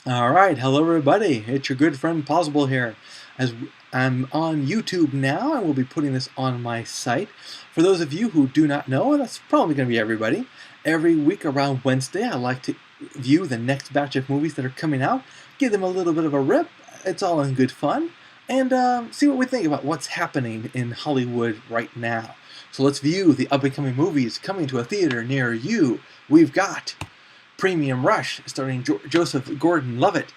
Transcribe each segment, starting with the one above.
All right, hello everybody. It's your good friend Possible here. As I'm on YouTube now, I will be putting this on my site. For those of you who do not know, and that's probably going to be everybody, every week around Wednesday, I like to view the next batch of movies that are coming out, give them a little bit of a rip. It's all in good fun, and see what we think about what's happening in Hollywood right now. So let's view the up-and-coming movies coming to a theater near you. We've got Premium Rush, starring Joseph Gordon-Levitt.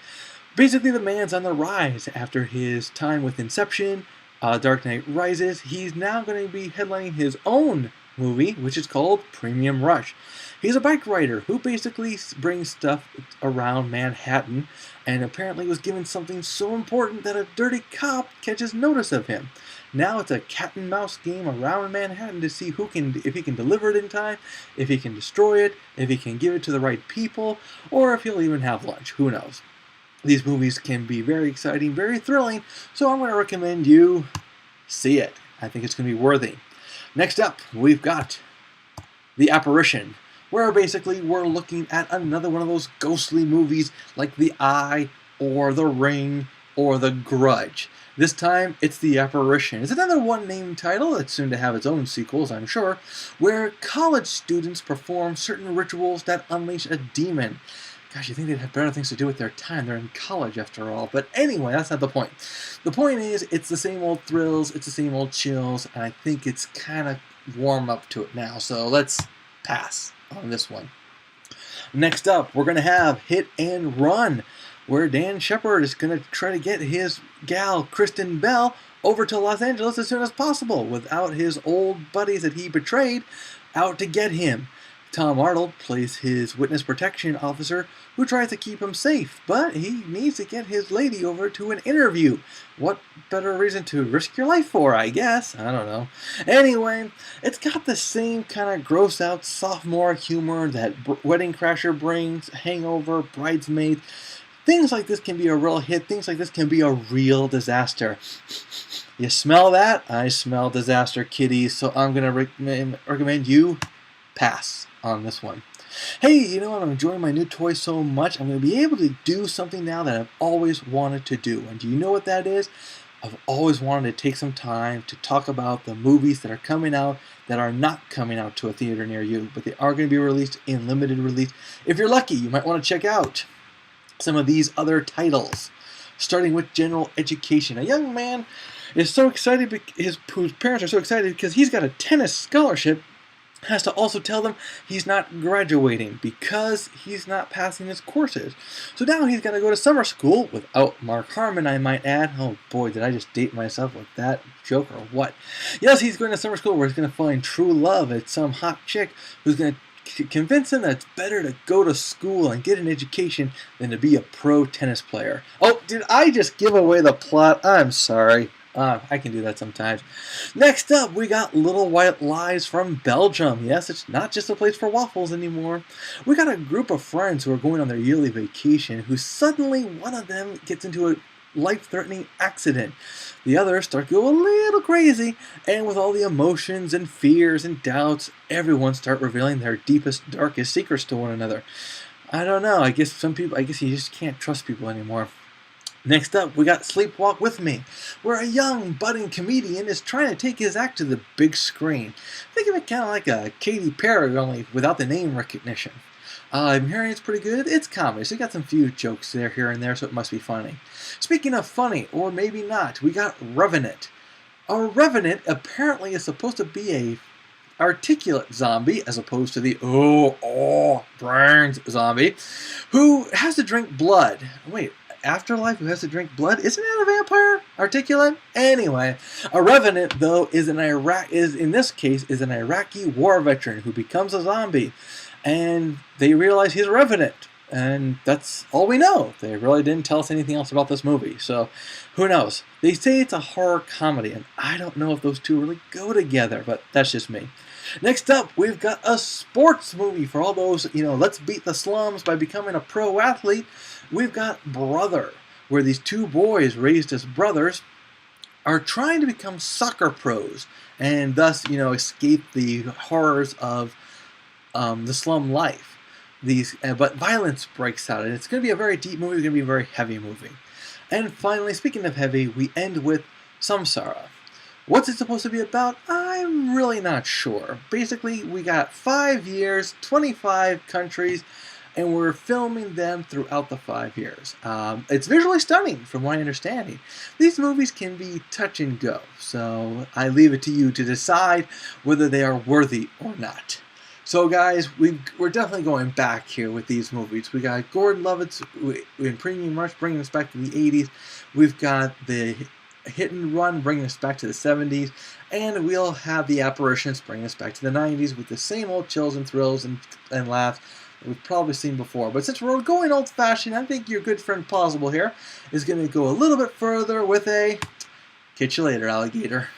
Basically, the man's on the rise after his time with Inception, Dark Knight Rises. He's now going to be headlining his own movie, which is called Premium Rush. He's a bike rider who basically brings stuff around Manhattan, and apparently was given something so important that a dirty cop catches notice of him. Now it's a cat and mouse game around Manhattan to see if he can deliver it in time, if he can destroy it, if he can give it to the right people, or if he'll even have lunch. Who knows? These movies can be very exciting, very thrilling, so I'm going to recommend you see it. I think it's going to be worthy. Next up, we've got The Apparition, where basically we're looking at another one of those ghostly movies like The Eye or The Ring or The Grudge. This time, it's The Apparition. It's another one-name title that's soon to have its own sequels, I'm sure, where college students perform certain rituals that unleash a demon. Gosh, you think they'd have better things to do with their time. They're in college, after all. But anyway, that's not the point. The point is, it's the same old thrills, it's the same old chills, and I think it's kind of warm up to it now. So let's pass on this one. Next up, we're going to have Hit and Run, where Dan Shepard is going to try to get his gal, Kristen Bell, over to Los Angeles as soon as possible without his old buddies that he betrayed out to get him. Tom Arnold plays his witness protection officer who tries to keep him safe, but he needs to get his lady over to an interview. What better reason to risk your life for, I guess? I don't know. Anyway, it's got the same kind of gross-out sophomore humor that Wedding Crasher brings, Hangover, Bridesmaids. Things like this can be a real hit. Things like this can be a real disaster. You smell that? I smell disaster, kiddies, so I'm going to recommend you pass on this one. Hey, you know what? I'm enjoying my new toy so much. I'm going to be able to do something now that I've always wanted to do. And do you know what that is? I've always wanted to take some time to talk about the movies that are coming out that are not coming out to a theater near you, but they are going to be released in limited release. If you're lucky, you might want to check out some of these other titles, starting with General Education. A young man is so excited, whose parents are so excited because he's got a tennis scholarship, has to also tell them he's not graduating because he's not passing his courses. So now he's got to go to summer school without Mark Harmon, I might add. Oh boy, did I just date myself with that joke or what? Yes, he's going to summer school where he's going to find true love at some hot chick who's going to convince him that it's better to go to school and get an education than to be a pro tennis player. Oh, did I just give away the plot? I'm sorry. I can do that sometimes. Next up, we got Little White Lies from Belgium. Yes, it's not just a place for waffles anymore. We got a group of friends who are going on their yearly vacation who suddenly one of them gets into a life-threatening accident. The others start to go a little crazy, and with all the emotions and fears and doubts, everyone start revealing their deepest, darkest secrets to one another. I don't know, I guess you just can't trust people anymore. Next up, we got Sleepwalk With Me, where a young, budding comedian is trying to take his act to the big screen. Think of it kind of like a Katy Perry, only without the name recognition. I'm hearing it's pretty good. It's comedy, so you got some few jokes there, here and there, so it must be funny. Speaking of funny, or maybe not, we got Revenant. A Revenant apparently is supposed to be a articulate zombie, as opposed to the brains zombie, who has to drink blood. Wait, Afterlife, who has to drink blood? Isn't that a vampire? Articulate? Anyway, a Revenant, though, is in this case an Iraqi war veteran who becomes a zombie, and they realize he's a Revenant, and that's all we know. They really didn't tell us anything else about this movie, so who knows? They say it's a horror comedy, and I don't know if those two really go together, but that's just me. Next up, we've got a sports movie for all those, let's beat the slums by becoming a pro athlete. We've got Brother, where these two boys raised as brothers are trying to become soccer pros and thus, escape the horrors of the slum life. but violence breaks out, and it's going to be a very deep movie. It's going to be a very heavy movie. And finally, speaking of heavy, we end with Samsara. What's it supposed to be about? I'm really not sure. Basically, we got 5 years, 25 countries, and we're filming them throughout the 5 years. It's visually stunning, from my understanding. These movies can be touch and go, so I leave it to you to decide whether they are worthy or not. So guys, we're definitely going back here with these movies. We got Gordon Levitt's in Premium Rush bringing us back to the 80s. We've got the Hit and Run bringing us back to the 70s. And we'll have the Apparitions bringing us back to the 90s with the same old chills and thrills and laughs that we've probably seen before. But since we're going old-fashioned, I think your good friend Plausible here is going to go a little bit further with a catch you later, alligator.